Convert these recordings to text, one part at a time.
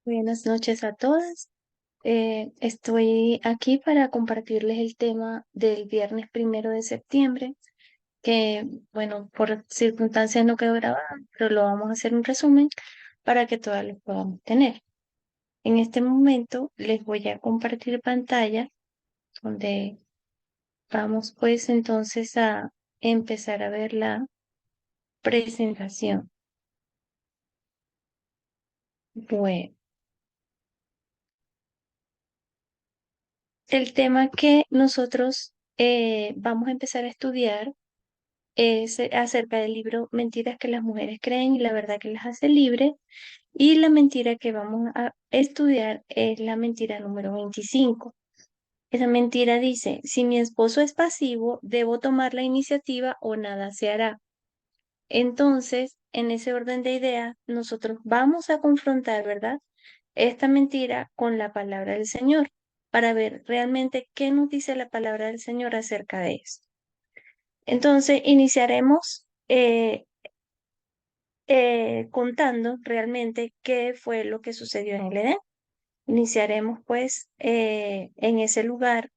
Buenas noches a todas. Estoy aquí para compartirles el tema del viernes 1 de septiembre, que, bueno, por circunstancias no quedó grabado, pero lo vamos a hacer un resumen para que todas lo podamos tener. En este momento les voy a compartir pantalla donde vamos pues entonces a empezar a ver la presentación. Bueno, el tema que nosotros vamos a empezar a estudiar es acerca del libro Mentiras que las mujeres creen y la verdad que las hace libre. Y la mentira que vamos a estudiar es la mentira número 25. Esa mentira dice, si mi esposo es pasivo, debo tomar la iniciativa o nada se hará. Entonces, en ese orden de ideas, nosotros vamos a confrontar, ¿verdad? Esta mentira con la palabra del Señor para ver realmente qué nos dice la palabra del Señor acerca de esto. Entonces, iniciaremos contando realmente qué fue lo que sucedió en el Edén. Iniciaremos pues en ese lugar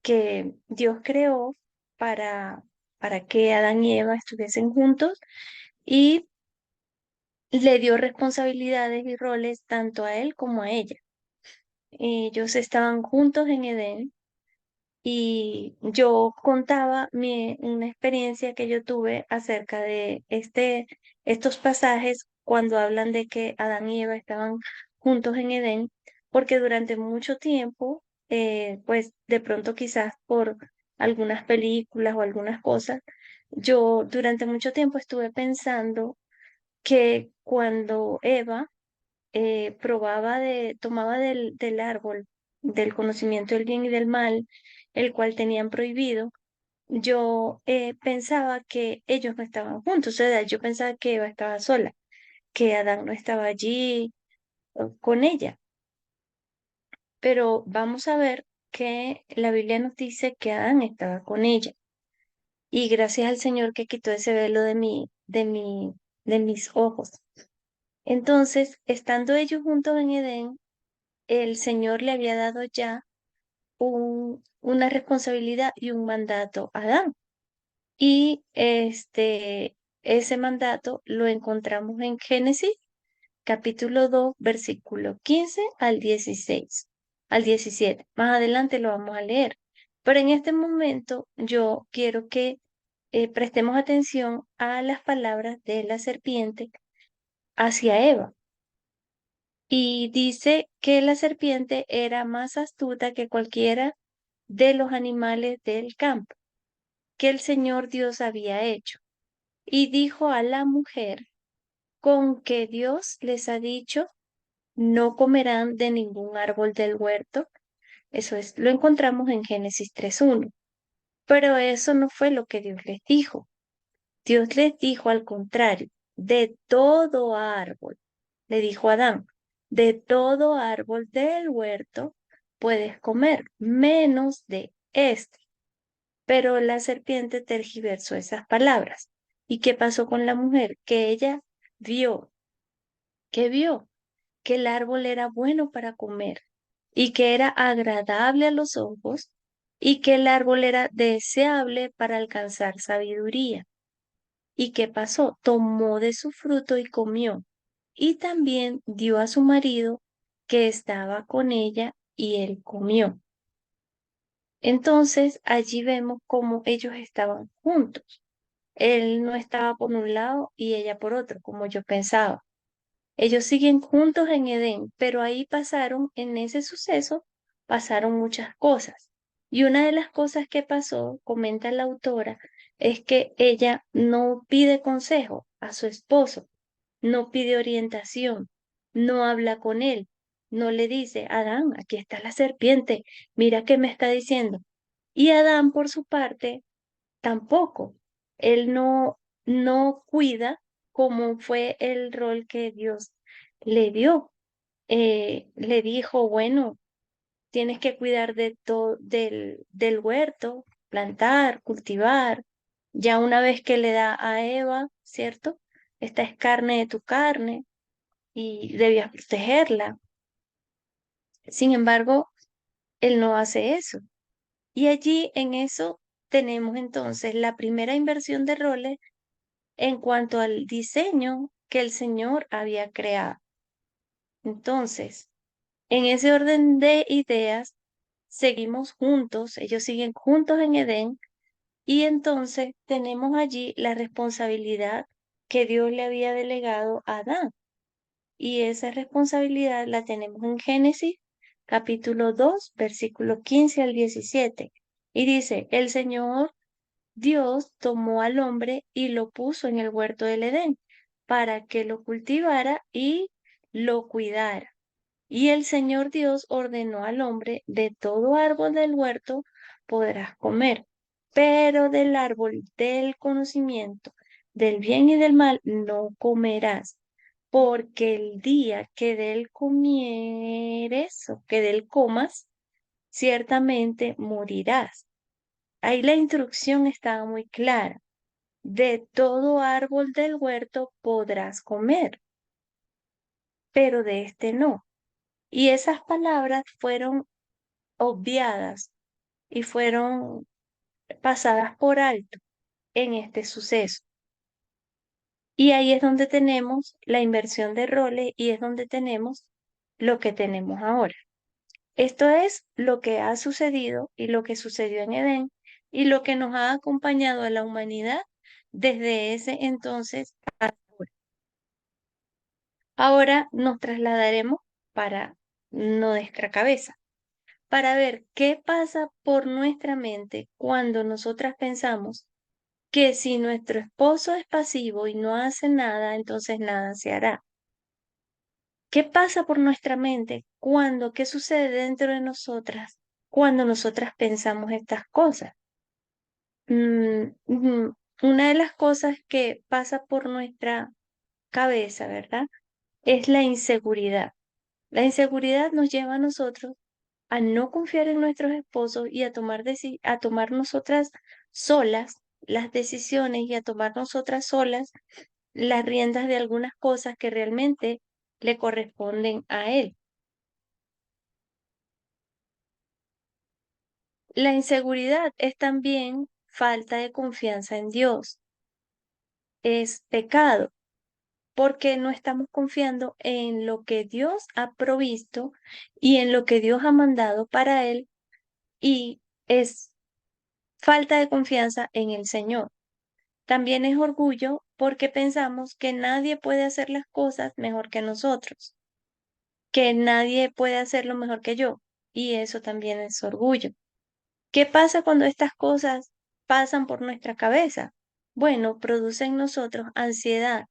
que Dios creó para, para que Adán y Eva estuviesen juntos y le dio responsabilidades y roles tanto a él como a ella. Ellos estaban juntos en Edén. Y yo contaba una experiencia que yo tuve acerca de estos pasajes cuando hablan de que Adán y Eva estaban juntos en Edén, porque durante mucho tiempo, pues de pronto quizás por algunas películas o algunas cosas, yo durante mucho tiempo estuve pensando que cuando Eva tomaba del árbol del conocimiento del bien y del mal, el cual tenían prohibido, yo pensaba que ellos no estaban juntos, o sea, yo pensaba que Eva estaba sola, que Adán no estaba allí con ella, pero vamos a ver que la Biblia nos dice que Adán estaba con ella. Y gracias al Señor que quitó ese velo de mis ojos. Entonces, estando ellos juntos en Edén, el Señor le había dado ya una responsabilidad y un mandato a Adán. Y ese mandato lo encontramos en Génesis capítulo 2 versículo 15 al 16, al 17. Más adelante lo vamos a leer. Pero en este momento yo quiero que prestemos atención a las palabras de la serpiente hacia Eva. Y dice que la serpiente era más astuta que cualquiera de los animales del campo que el Señor Dios había hecho. Y dijo a la mujer, con que Dios les ha dicho, no comerán de ningún árbol del huerto. Eso es, lo encontramos en Génesis 3:1. Pero eso no fue lo que Dios les dijo. Dios les dijo al contrario, de todo árbol. Le dijo a Adán, de todo árbol del huerto puedes comer, menos de este. Pero la serpiente tergiversó esas palabras. ¿Y qué pasó con la mujer? Que ella vio, que vio que el árbol era bueno para comer y que era agradable a los ojos y que el árbol era deseable para alcanzar sabiduría. ¿Y qué pasó? Tomó de su fruto y comió. Y también dio a su marido que estaba con ella y él comió. Entonces allí vemos cómo ellos estaban juntos. Él no estaba por un lado y ella por otro, como yo pensaba. Ellos siguen juntos en Edén, pero ahí pasaron, en ese suceso, pasaron muchas cosas. Y una de las cosas que pasó, comenta la autora, es que ella no pide consejo a su esposo, no pide orientación, no habla con él, no le dice, Adán, aquí está la serpiente, mira qué me está diciendo. Y Adán, por su parte, tampoco. Él no cuida como fue el rol que Dios le dio. Le dijo, bueno, tienes que cuidar de todo del huerto, plantar, cultivar. Ya una vez que le da a Eva, ¿cierto? Esta es carne de tu carne y debías protegerla. Sin embargo, él no hace eso. Y allí en eso tenemos entonces la primera inversión de roles en cuanto al diseño que el Señor había creado. Entonces, en ese orden de ideas, seguimos juntos, ellos siguen juntos en Edén, y entonces tenemos allí la responsabilidad que Dios le había delegado a Adán. Y esa responsabilidad la tenemos en Génesis capítulo 2 versículo 15 al 17. Y dice, el Señor Dios tomó al hombre y lo puso en el huerto del Edén para que lo cultivara y lo cuidara. Y el Señor Dios ordenó al hombre, de todo árbol del huerto podrás comer, pero del árbol del conocimiento del bien y del mal no comerás, porque el día que de él comieres o que de él comas, ciertamente morirás. Ahí la instrucción estaba muy clara. De todo árbol del huerto podrás comer, pero de este no. Y esas palabras fueron obviadas y fueron pasadas por alto en este suceso. Y ahí es donde tenemos la inversión de roles y es donde tenemos lo que tenemos ahora. Esto es lo que ha sucedido y lo que sucedió en Edén y lo que nos ha acompañado a la humanidad desde ese entonces hasta ahora. Ahora nos trasladaremos para nuestra cabeza, para ver qué pasa por nuestra mente cuando nosotras pensamos que si nuestro esposo es pasivo y no hace nada, entonces nada se hará. ¿Qué pasa por nuestra mente qué sucede dentro de nosotras cuando nosotras pensamos estas cosas? Una de las cosas que pasa por nuestra cabeza, ¿verdad? Es la inseguridad. La inseguridad nos lleva a nosotros a no confiar en nuestros esposos y a tomar nosotras solas las decisiones y a tomar nosotras solas las riendas de algunas cosas que realmente le corresponden a él. La inseguridad es también falta de confianza en Dios, es pecado, porque no estamos confiando en lo que Dios ha provisto y en lo que Dios ha mandado para él y es falta de confianza en el Señor. También es orgullo porque pensamos que nadie puede hacer las cosas mejor que nosotros, que nadie puede hacerlo mejor que yo, y eso también es orgullo. ¿Qué pasa cuando estas cosas pasan por nuestra cabeza? Bueno, produce en nosotros ansiedad,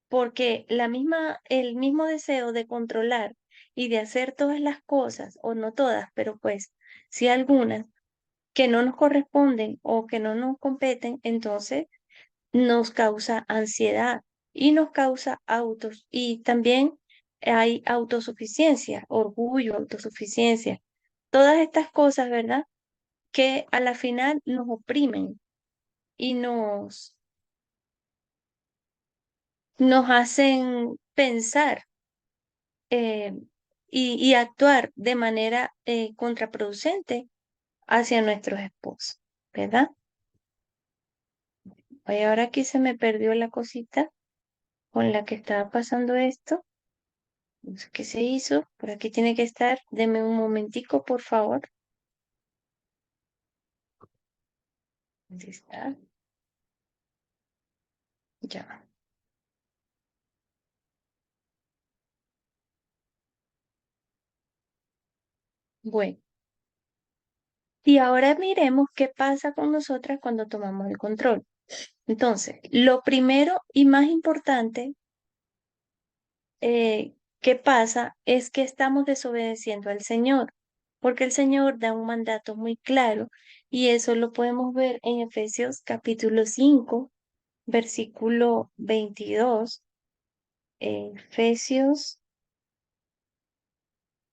porque el mismo deseo de controlar y de hacer todas las cosas, o no todas, pero pues sí algunas, que no nos corresponden o que no nos competen, entonces nos causa ansiedad y nos causa autos. Y también hay autosuficiencia, orgullo, autosuficiencia. Todas estas cosas, ¿verdad? Que a la final nos oprimen y nos hacen pensar eh, y actuar de manera contraproducente hacia nuestros esposos, ¿verdad? Oye, ahora aquí se me perdió la cosita con la que estaba pasando esto. No sé qué se hizo. Por aquí tiene que estar. Deme un momentico, por favor. ¿Dónde está? Ya. Bueno, y ahora miremos qué pasa con nosotras cuando tomamos el control. Entonces, lo primero y más importante que pasa es que estamos desobedeciendo al Señor, porque el Señor da un mandato muy claro y eso lo podemos ver en Efesios capítulo 5 versículo 22. Efesios,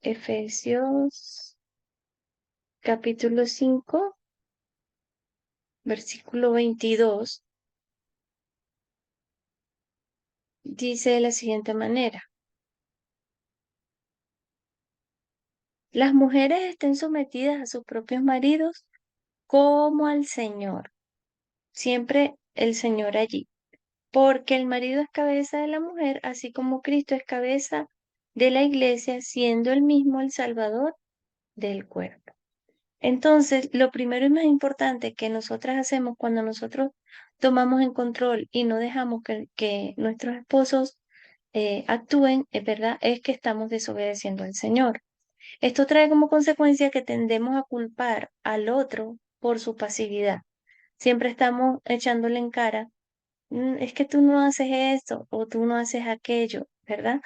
Efesios capítulo 5 versículo 22 dice de la siguiente manera. las mujeres estén sometidas a sus propios maridos como al Señor. Siempre el Señor allí. Porque el marido es cabeza de la mujer, así como Cristo es cabeza de la iglesia, siendo él mismo el Salvador del cuerpo. Entonces, lo primero y más importante que nosotras hacemos cuando nosotros tomamos en control y no dejamos que nuestros esposos actúen, es verdad, es que estamos desobedeciendo al Señor. Esto trae como consecuencia que tendemos a culpar al otro por su pasividad. Siempre estamos echándole en cara, Es que tú no haces esto o tú no haces aquello, ¿verdad?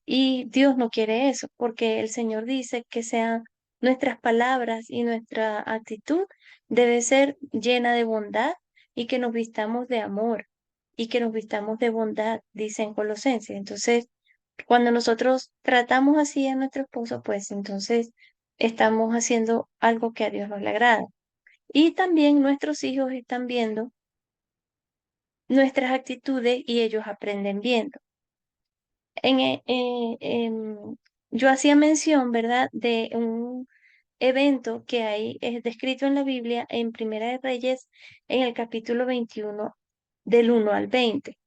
Y Dios no quiere eso, porque el Señor dice que sean nuestras palabras y nuestra actitud debe ser llena de bondad y que nos vistamos de amor y que nos vistamos de bondad, dice en Colosenses. Entonces, cuando nosotros tratamos así a nuestro esposo, pues entonces estamos haciendo algo que a Dios no le agrada. Y también nuestros hijos están viendo nuestras actitudes y ellos aprenden viendo. Yo hacía mención, ¿verdad?, de un evento que hay, es descrito en la Biblia en Primera de Reyes, en el capítulo 21, del 1 al 20.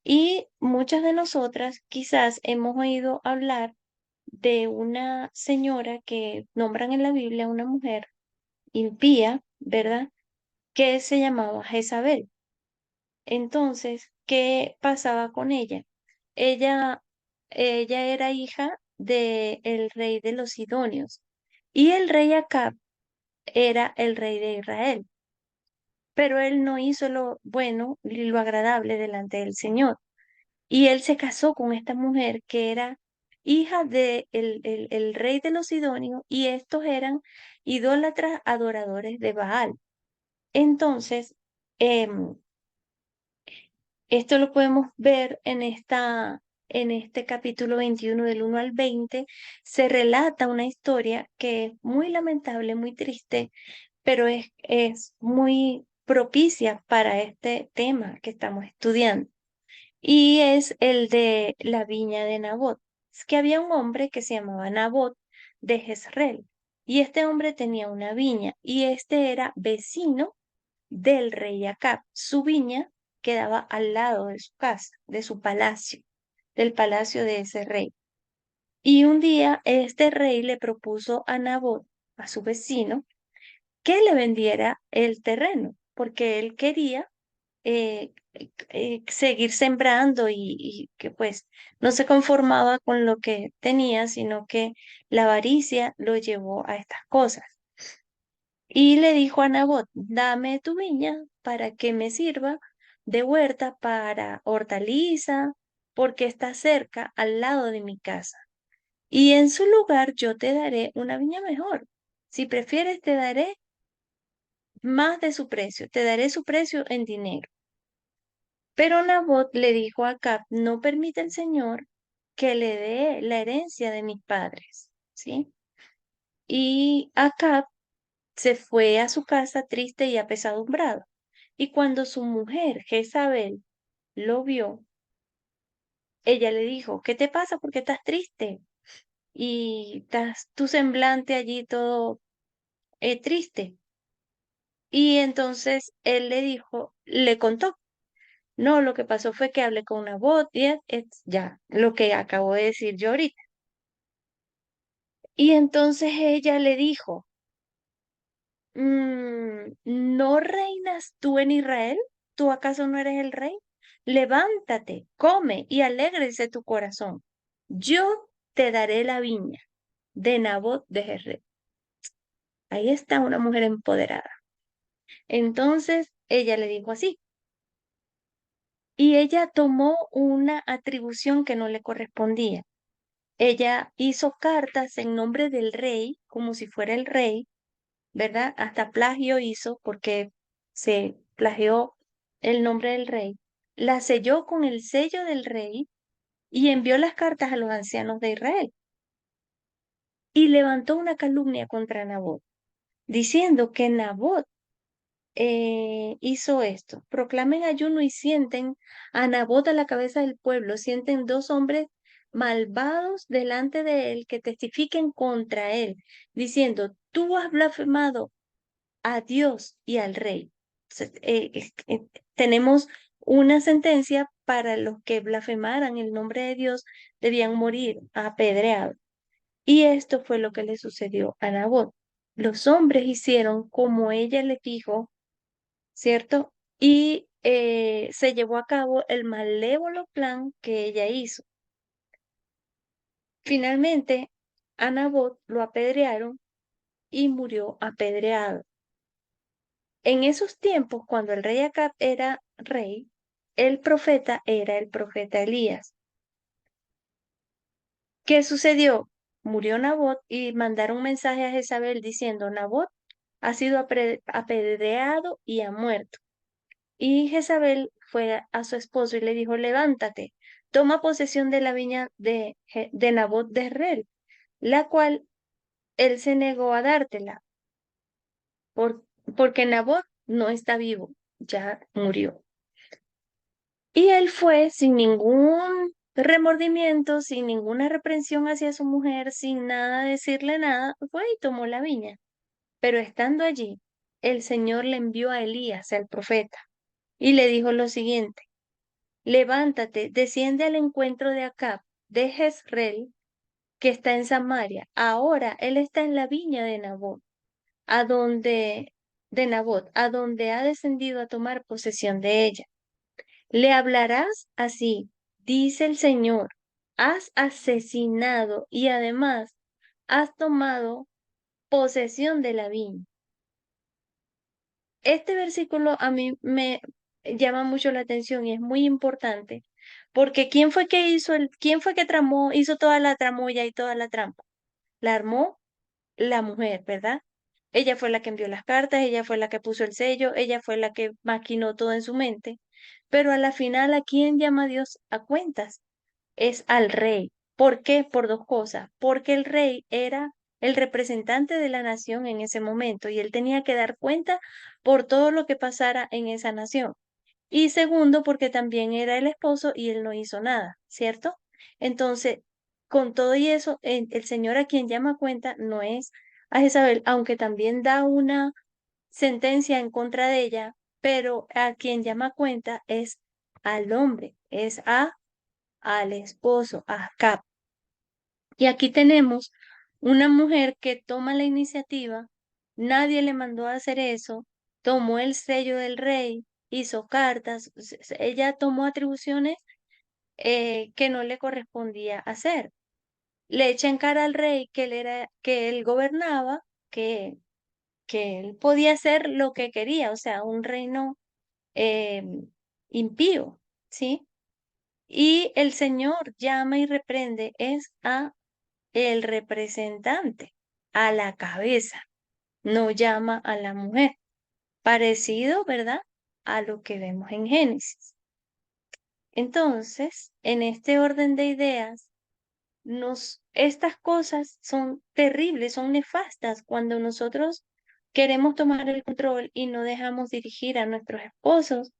Y muchas de nosotras quizás hemos oído hablar de una señora que nombran en la Biblia, una mujer impía, ¿verdad?, que se llamaba Jezabel. Entonces, ¿qué pasaba con ella? Ella, ella era hija del rey de los Sidonios y el rey Acab era el rey de Israel, pero él no hizo lo bueno y lo agradable delante del Señor. Y él se casó con esta mujer que era hija de el rey de los Sidonios y estos eran idólatras adoradores de Baal. Entonces, em, esto lo podemos ver en este capítulo 21 del 1 al 20. Se relata una historia que es muy lamentable, muy triste, pero es muy propicia para este tema que estamos estudiando. Y es el de la viña de Nabot. Es que había un hombre que se llamaba Nabot de Jezreel. Y este hombre tenía una viña y este era vecino del rey Acab. Su viña quedaba al lado de su casa, de su palacio, del palacio de ese rey. Y un día este rey le propuso a Nabot, a su vecino, que le vendiera el terreno, porque él quería seguir sembrando y que pues no se conformaba con lo que tenía, sino que la avaricia lo llevó a estas cosas. Y le dijo a Nabot, dame tu viña para que me sirva de huerta para hortaliza, porque está cerca, al lado de mi casa. Y en su lugar yo te daré una viña mejor. Si prefieres, te daré más de su precio, te daré su precio en dinero. Pero Nabot le dijo a Acab, no permite el Señor que le dé la herencia de mis padres, ¿sí? Y Acab se fue a su casa triste y apesadumbrado. Y cuando su mujer, Jezabel, lo vio, ella le dijo, ¿qué te pasa? ¿Por qué estás triste? Y estás tu semblante allí todo triste. Y entonces él le dijo, le contó, no, lo que pasó fue que hablé con una bot y es ya lo que acabo de decir yo ahorita. Y entonces ella le dijo, ¿no reinas tú en Israel? ¿Tú acaso no eres el rey? Levántate, come y alégrese tu corazón. Yo te daré la viña de Nabot de Jezreel. Ahí está una mujer empoderada. Entonces ella le dijo así, y ella tomó una atribución que no le correspondía. Ella hizo cartas en nombre del rey, como si fuera el rey, ¿verdad? Hasta plagio hizo porque se plagió el nombre del rey. La selló con el sello del rey y envió las cartas a los ancianos de Israel. Y levantó una calumnia contra Nabot, diciendo que Nabot hizo esto. Proclamen ayuno y sienten a Nabot a la cabeza del pueblo. Sienten dos hombres malvados delante de él que testifiquen contra él, diciendo, tú has blasfemado a Dios y al rey. Entonces, tenemos una sentencia para los que blasfemaran el nombre de Dios, debían morir apedreados. Y esto fue lo que le sucedió a Nabot. Los hombres hicieron como ella les dijo, ¿cierto? Y se llevó a cabo el malévolo plan que ella hizo. Finalmente, a Nabot lo apedrearon y murió apedreado. En esos tiempos, cuando el rey Acab era rey, el profeta era el profeta Elías. ¿Qué sucedió? Murió Nabot y mandaron un mensaje a Jezabel diciendo, Nabot ha sido apedreado y ha muerto. Y Jezabel fue a su esposo y le dijo, levántate, toma posesión de la viña de Nabot de Jezreel, la cual él se negó a dártela, por- porque Nabot no está vivo, ya murió. Y él fue sin ningún remordimiento, sin ninguna reprensión hacia su mujer, sin nada decirle nada, fue y tomó la viña. Pero estando allí, el Señor le envió a Elías, el profeta, y le dijo lo siguiente, levántate, desciende al encuentro de Acab, de Jezreel, que está en Samaria. Ahora él está en la viña de Nabot, a donde ha descendido a tomar posesión de ella. Le hablarás así, dice el Señor, has asesinado y además has tomado posesión de la viña. Este versículo a mí me llama mucho la atención y es muy importante porque quién fue que tramó, hizo toda la tramoya y toda la trampa? La armó la mujer, ¿verdad? Ella fue la que envió las cartas, ella fue la que puso el sello, ella fue la que maquinó todo en su mente. Pero a la final, ¿a quién llama Dios a cuentas? Es al rey. ¿Por qué? Por dos cosas. Porque el rey era el representante de la nación en ese momento y él tenía que dar cuenta por todo lo que pasara en esa nación. Y segundo, porque también era el esposo y él no hizo nada, ¿cierto? Entonces, con todo y eso, el Señor a quien llama a cuenta no es a Jezabel, aunque también da una sentencia en contra de ella, pero a quien llama a cuenta es al hombre, es al esposo, a Acab. Y aquí tenemos una mujer que toma la iniciativa, nadie le mandó a hacer eso, tomó el sello del rey, hizo cartas, ella tomó atribuciones que no le correspondía hacer. Le echa en cara al rey que él gobernaba, que, que él podía hacer lo que quería, o sea, un reino eh, impío, ¿sí? Y el Señor llama y reprende es a el representante, a la cabeza, no llama a la mujer. Parecido, ¿verdad? A lo que vemos en Génesis. Entonces, en este orden de ideas, estas cosas son terribles, son nefastas cuando nosotros queremos tomar el control y no dejamos dirigir a nuestros esposos.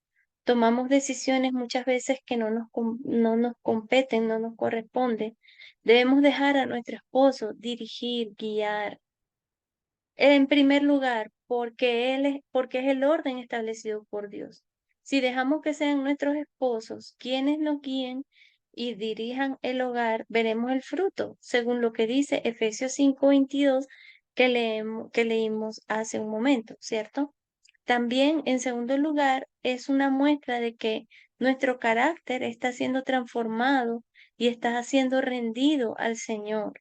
Tomamos decisiones muchas veces que no nos competen, no nos corresponden. Debemos dejar a nuestro esposo dirigir, guiar. En primer lugar, porque es el orden establecido por Dios. Si dejamos que sean nuestros esposos quienes nos guíen y dirijan el hogar, veremos el fruto, según lo que dice Efesios 5:22 que leímos hace un momento, ¿cierto? También, en segundo lugar, es una muestra de que nuestro carácter está siendo transformado y está siendo rendido al Señor.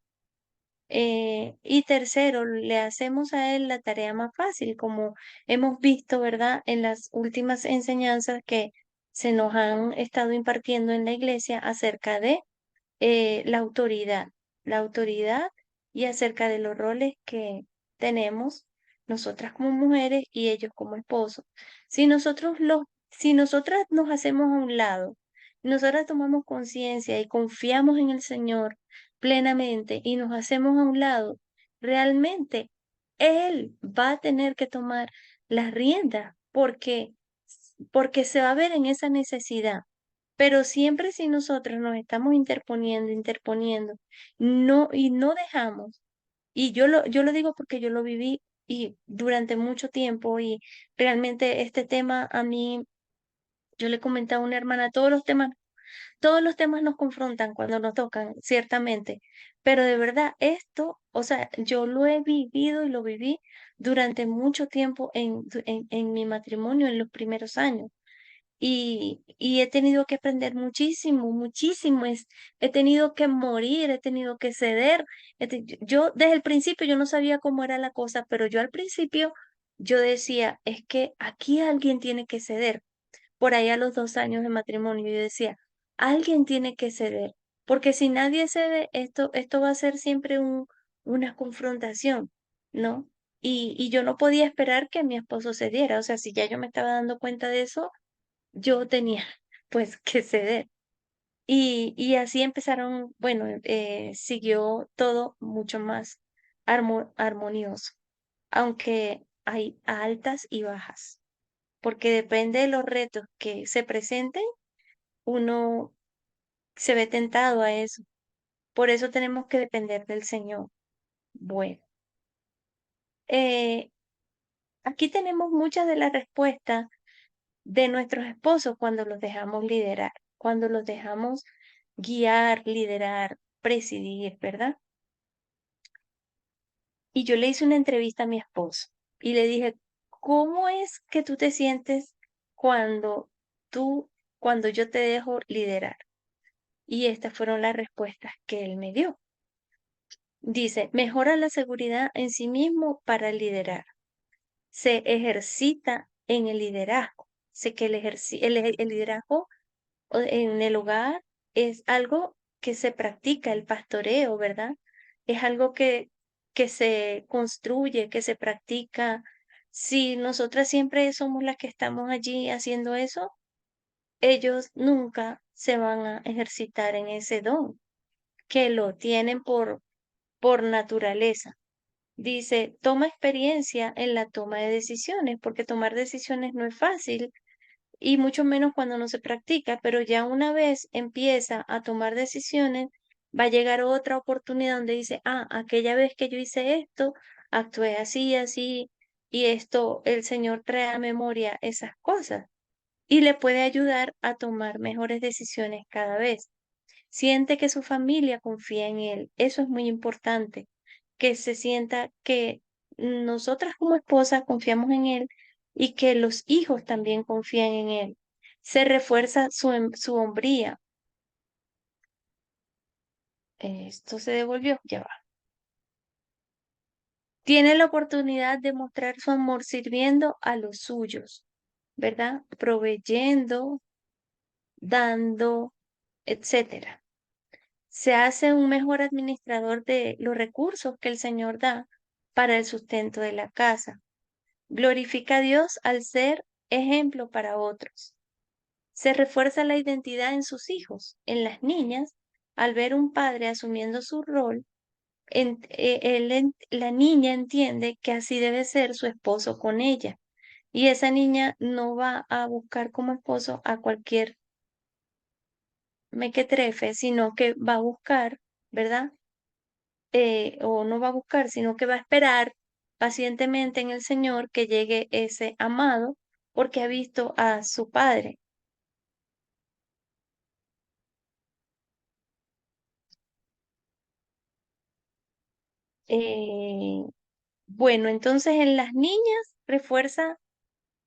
Y tercero, le hacemos a Él la tarea más fácil, como hemos visto, ¿verdad? En las últimas enseñanzas que se nos han estado impartiendo en la iglesia acerca de la autoridad y acerca de los roles que tenemos nosotras como mujeres y ellos como esposos. Si nosotras nos hacemos a un lado, nosotras tomamos conciencia y confiamos en el Señor plenamente y nos hacemos a un lado, realmente Él va a tener que tomar las riendas porque se va a ver en esa necesidad. Pero siempre si nosotros nos estamos interponiendo, interponiendo, no, y no dejamos, y yo lo digo porque yo lo viví y durante mucho tiempo, y realmente este tema a mí, yo le comentaba a una hermana, todos los temas nos confrontan cuando nos tocan, ciertamente, pero de verdad esto, o sea, yo lo he vivido y lo viví durante mucho tiempo en mi matrimonio en los primeros años. Y he tenido que aprender muchísimo, muchísimo. He tenido que morir, he tenido que ceder. Yo desde el principio yo no sabía cómo era la cosa, pero yo al principio yo decía, es que aquí alguien tiene que ceder. Por ahí a los 2 años de matrimonio yo decía, alguien tiene que ceder, porque si nadie cede, esto va a ser siempre una confrontación, ¿no? Y yo no podía esperar que mi esposo cediera. O sea, si ya yo me estaba dando cuenta de eso, yo tenía pues que ceder. Y así empezaron, bueno, siguió todo mucho más armonioso, aunque hay altas y bajas, porque depende de los retos que se presenten, uno se ve tentado a eso. Por eso tenemos que depender del Señor. Bueno, eh, aquí tenemos muchas de las respuestas de nuestros esposos cuando los dejamos liderar, cuando los dejamos guiar, liderar, presidir, ¿verdad? Y yo le hice una entrevista a mi esposo y le dije, ¿cómo es que tú te sientes cuando tú, cuando yo te dejo liderar? Y estas fueron las respuestas que él me dio. Dice, mejora la seguridad en sí mismo para liderar. Se ejercita en el liderazgo. Sé que el liderazgo en el hogar es algo que se practica, el pastoreo, ¿verdad? Es algo que se construye, que se practica. Si nosotras siempre somos las que estamos allí haciendo eso, ellos nunca se van a ejercitar en ese don, que lo tienen por naturaleza. Dice, toma experiencia en la toma de decisiones, porque tomar decisiones no es fácil y mucho menos cuando no se practica, pero ya una vez empieza a tomar decisiones, va a llegar otra oportunidad donde dice, ah, aquella vez que yo hice esto, actué así, así, y esto, el Señor trae a memoria esas cosas y le puede ayudar a tomar mejores decisiones cada vez. Siente que su familia confía en él. Eso es muy importante, que se sienta que nosotras como esposas confiamos en él y que los hijos también confían en él. Se refuerza su hombría. Esto se devolvió, ya va. Tiene la oportunidad de mostrar su amor sirviendo a los suyos, ¿verdad? Proveyendo, dando, etcétera. Se hace un mejor administrador de los recursos que el Señor da para el sustento de la casa. Glorifica a Dios al ser ejemplo para otros. Se refuerza la identidad en sus hijos, en las niñas, al ver un padre asumiendo su rol. La niña entiende que así debe ser su esposo con ella. Y esa niña no va a buscar como esposo a cualquier mequetrefe, sino que va a buscar, ¿verdad? O no va a buscar, sino que va a esperar pacientemente en el Señor que llegue ese amado porque ha visto a su Padre. Eh, bueno, entonces en las niñas refuerza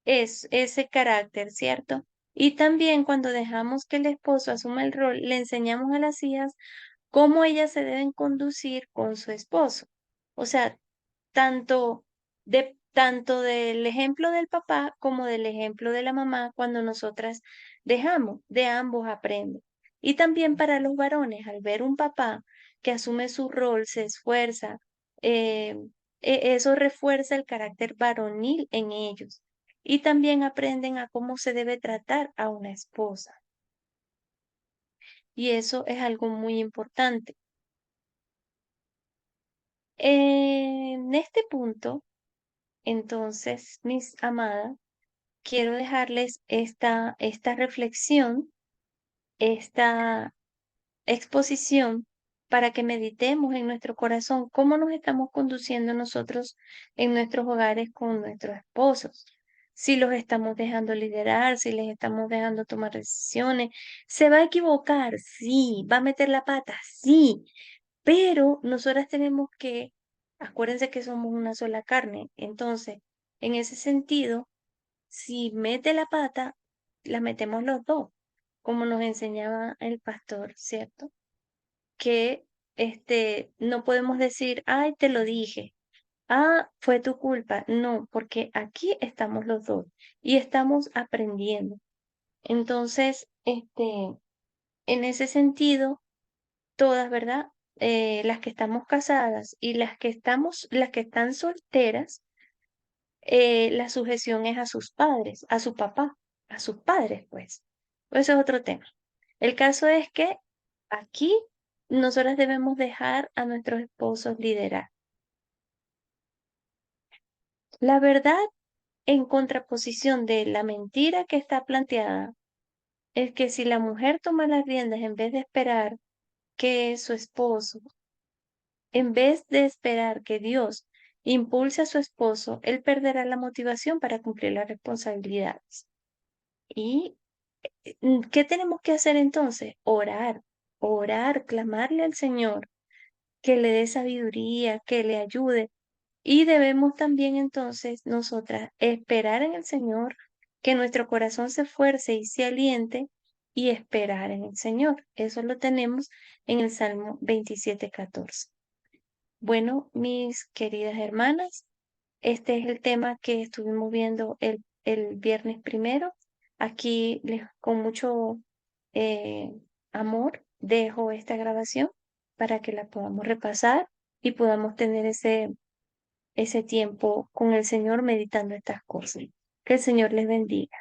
ese carácter, ¿cierto? Y también cuando dejamos que el esposo asuma el rol, le enseñamos a las hijas cómo ellas se deben conducir con su esposo. O sea, tanto del ejemplo del papá como del ejemplo de la mamá cuando nosotras dejamos, de ambos aprenden. Y también para los varones, al ver un papá que asume su rol, se esfuerza, eh, eso refuerza el carácter varonil en ellos. Y también aprenden a cómo se debe tratar a una esposa. Y eso es algo muy importante. En este punto, entonces, mis amadas, quiero dejarles esta reflexión esta exposición para que meditemos en nuestro corazón cómo nos estamos conduciendo nosotros en nuestros hogares con nuestros esposos. Si los estamos dejando liderar, si les estamos dejando tomar decisiones, se va a equivocar, sí, va a meter la pata, sí, pero nosotras tenemos que, acuérdense que somos una sola carne, entonces, en ese sentido, si mete la pata, la metemos los dos, como nos enseñaba el pastor, ¿cierto? Que no podemos decir, ay, te lo dije, ah, fue tu culpa. No, porque aquí estamos los dos y estamos aprendiendo. Entonces, en ese sentido, todas, ¿verdad? Las que estamos casadas y las que están solteras, la sujeción es a sus padres, a su papá, a sus padres, pues. Eso es otro tema. El caso es que aquí nosotras debemos dejar a nuestros esposos liderar. La verdad, en contraposición de la mentira que está planteada, es que si la mujer toma las riendas en vez de esperar que su esposo, en vez de esperar que Dios impulse a su esposo, él perderá la motivación para cumplir las responsabilidades. ¿Y qué tenemos que hacer entonces? Orar, orar, clamarle al Señor que le dé sabiduría, que le ayude. Y debemos también entonces nosotras esperar en el Señor, que nuestro corazón se esfuerce y se aliente y esperar en el Señor. Eso lo tenemos en el Salmo 27:14. Bueno, mis queridas hermanas, este es el tema que estuvimos viendo el viernes primero. Aquí con mucho eh, amor dejo esta grabación para que la podamos repasar y podamos tener ese tiempo con el Señor meditando estas cosas. Que el Señor les bendiga.